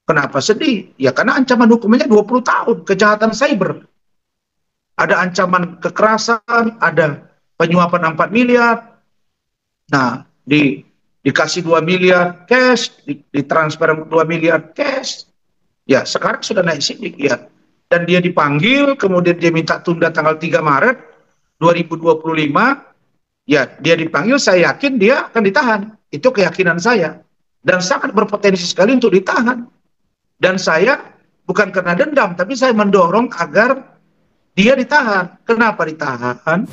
Kenapa sedih? Ya karena ancaman hukumannya 20 tahun, kejahatan cyber. Ada ancaman kekerasan, ada penyuapan 4 miliar. Nah, dikasih 2 miliar cash, ditransfer 2 miliar cash. Ya, sekarang sudah naik sidik ya. Dan dia dipanggil, kemudian dia minta tunda tanggal 3 Maret 2025. Ya, dia dipanggil, saya yakin dia akan ditahan. Itu keyakinan saya. Dan sangat berpotensi sekali untuk ditahan. Dan saya bukan karena dendam, tapi saya mendorong agar dia ditahan. Kenapa ditahan?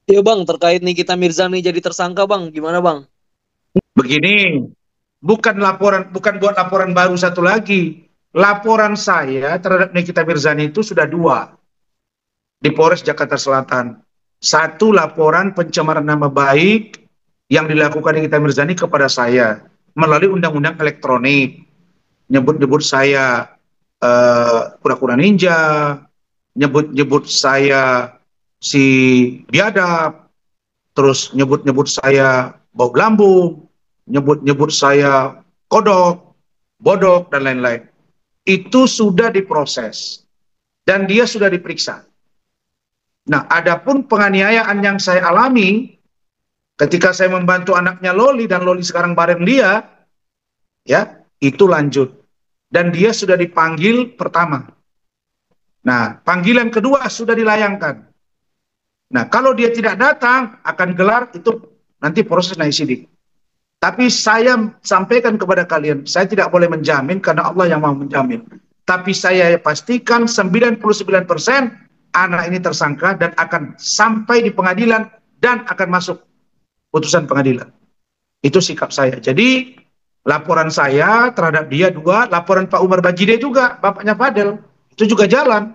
Ya bang, terkait Nikita Mirzani jadi tersangka bang, gimana bang? Begini, bukan buat laporan baru satu lagi. Laporan saya terhadap Nikita Mirzani itu sudah 2 di Polres Jakarta Selatan. 1 laporan pencemaran nama baik yang dilakukan Nikita Mirzani kepada saya melalui undang-undang elektronik. Nyebut-nyebut saya pura-pura ninja, nyebut-nyebut saya si biadab, terus nyebut-nyebut saya bau lambung, nyebut-nyebut saya kodok, bodok, dan lain-lain. Itu sudah diproses dan dia sudah diperiksa. Nah, adapun penganiayaan yang saya alami ketika saya membantu anaknya Loli dan Loli sekarang bareng dia, ya, itu lanjut. Dan dia sudah dipanggil pertama. Nah, panggilan kedua sudah dilayangkan. Nah, kalau dia tidak datang, akan gelar itu nanti proses naik sidik. Tapi saya sampaikan kepada kalian, saya tidak boleh menjamin karena Allah yang mau menjamin. Tapi saya pastikan 99% anak ini tersangka dan akan sampai di pengadilan dan akan masuk putusan pengadilan. Itu sikap saya. Jadi laporan saya terhadap dia 2, laporan Pak Umar Bajide juga, bapaknya Fadel, itu juga jalan.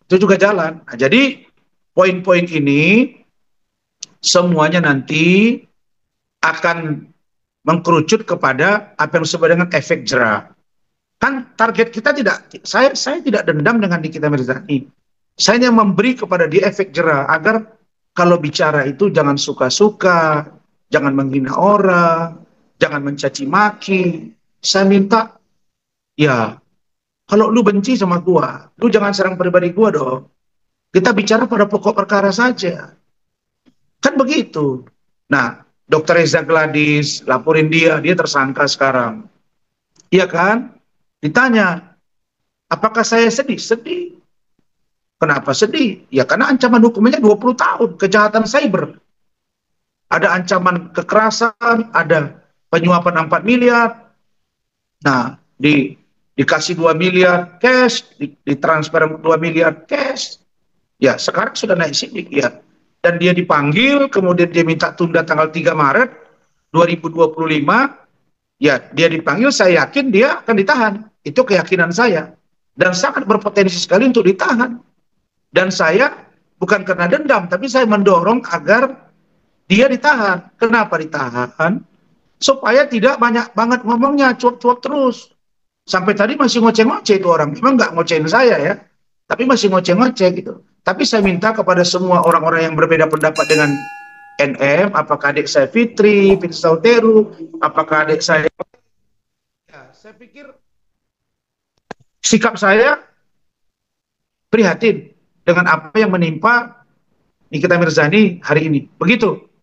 Itu juga jalan. Nah, jadi poin-poin ini semuanya nanti akan mengkerucut kepada apa yang disebut dengan efek jera. Kan target kita tidak, saya tidak dendam dengan Nikita Mirzani. Saya hanya memberi kepada dia efek jera agar kalau bicara itu jangan suka-suka, jangan menghina orang, jangan mencaci maki. Saya minta, ya, kalau lu benci sama gua, lu jangan serang pribadi gua dong. Kita bicara pada pokok perkara saja. Kan begitu. Nah, Dr. Reza Gladys, laporin dia tersangka sekarang. Iya kan? Ditanya, apakah saya sedih? Sedih. Kenapa sedih? Ya karena ancaman hukumannya 20 tahun, kejahatan cyber. Ada ancaman kekerasan, ada penyuapan 4 miliar. Nah, dikasih 2 miliar cash, ditransfer 2 miliar cash. Ya, sekarang sudah naik sidik ya. Dan dia dipanggil, kemudian dia minta tunda tanggal 3 Maret 2025. Ya, dia dipanggil, saya yakin dia akan ditahan. Itu keyakinan saya. Dan sangat berpotensi sekali untuk ditahan. Dan saya bukan karena dendam, tapi saya mendorong agar dia ditahan. Kenapa ditahan? Supaya tidak banyak banget ngomongnya, cuap-cuap terus. Sampai tadi masih ngoceh-ngoceh itu orang. Memang nggak ngocehin saya ya, tapi masih ngoceh-ngoceh gitu. Tapi saya minta kepada semua orang-orang yang berbeda pendapat dengan NM, apakah adik saya Fitri Sauteru, apakah adik saya, ya, saya pikir sikap saya prihatin dengan apa yang menimpa Nikita Mirzani hari ini. Begitu.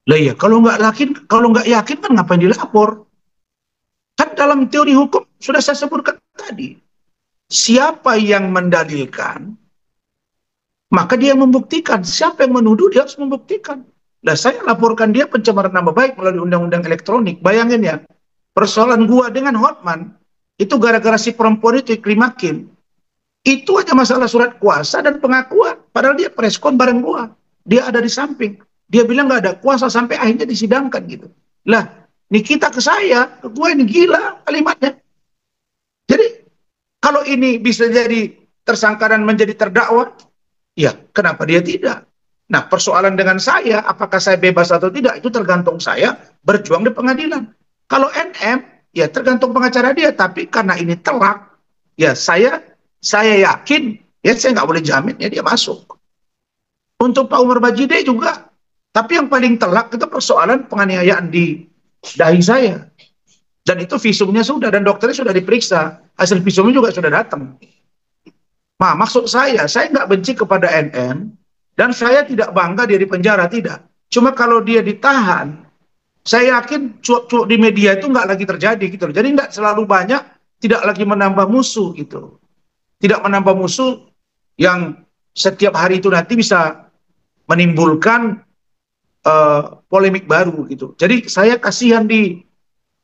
Lah ya, kalau nggak yakin kan ngapain dilapor? Kan dalam teori hukum sudah saya sebutkan tadi. Siapa yang mendalilkan, maka dia membuktikan. Siapa yang menuduh, dia harus membuktikan. Nah, saya laporkan dia pencemaran nama baik melalui undang-undang elektronik. Bayangin ya, persoalan gua dengan Hotman, itu gara-gara si perempuan itu Iklim Hakim. Itu aja masalah surat kuasa dan pengakuan. Padahal dia preskon bareng gua. Dia ada di samping. Dia bilang nggak ada kuasa sampai akhirnya disidangkan gitu. Lah, Nikita ke saya, ke gue ini gila kalimatnya. Jadi kalau ini bisa jadi tersangka dan menjadi terdakwa, ya kenapa dia tidak? Nah, persoalan dengan saya, apakah saya bebas atau tidak, itu tergantung saya berjuang di pengadilan. Kalau NM, ya tergantung pengacara dia. Tapi karena ini telak, ya saya yakin, ya saya nggak boleh jamin ya dia masuk. Untuk Pak Umar Bajide juga. Tapi yang paling telak itu persoalan penganiayaan di dahi saya. Dan itu visumnya sudah, dan dokternya sudah diperiksa. Hasil visumnya juga sudah datang. Nah, maksud saya nggak benci kepada NM, dan saya tidak bangga dia di penjara, tidak. Cuma kalau dia ditahan, saya yakin cuap-cuap di media itu nggak lagi terjadi gitu. Jadi nggak selalu banyak, tidak lagi menambah musuh gitu. Tidak menambah musuh yang setiap hari itu nanti bisa menimbulkan polemik baru gitu. Jadi saya kasihan di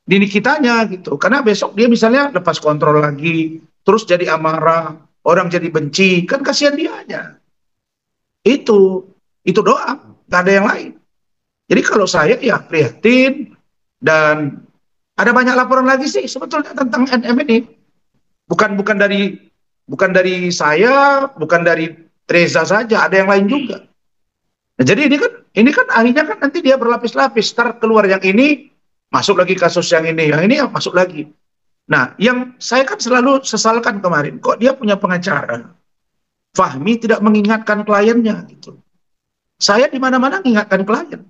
Nikitanya gitu. Karena besok dia misalnya lepas kontrol lagi, terus jadi amarah, orang jadi benci, kan kasihan dia aja. Itu doang, gak ada yang lain. Jadi kalau saya ya prihatin, dan ada banyak laporan lagi sih sebetulnya tentang NM ini. Bukan dari saya, bukan dari Reza saja, ada yang lain juga. Nah, jadi ini kan akhirnya kan nanti dia berlapis-lapis, ntar keluar yang ini, masuk lagi kasus yang ini ya masuk lagi. Nah, yang saya kan selalu sesalkan kemarin, kok dia punya pengacara, Fahmi tidak mengingatkan kliennya gitu. Saya di mana-mana mengingatkan klien.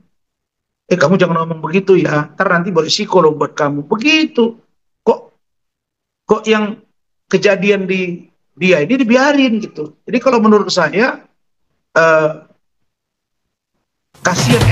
Kamu jangan ngomong begitu ya, ntar nanti berisiko loh buat kamu. Begitu. Kok kok yang kejadian di dia ini dibiarin gitu. Jadi kalau menurut saya, kasihan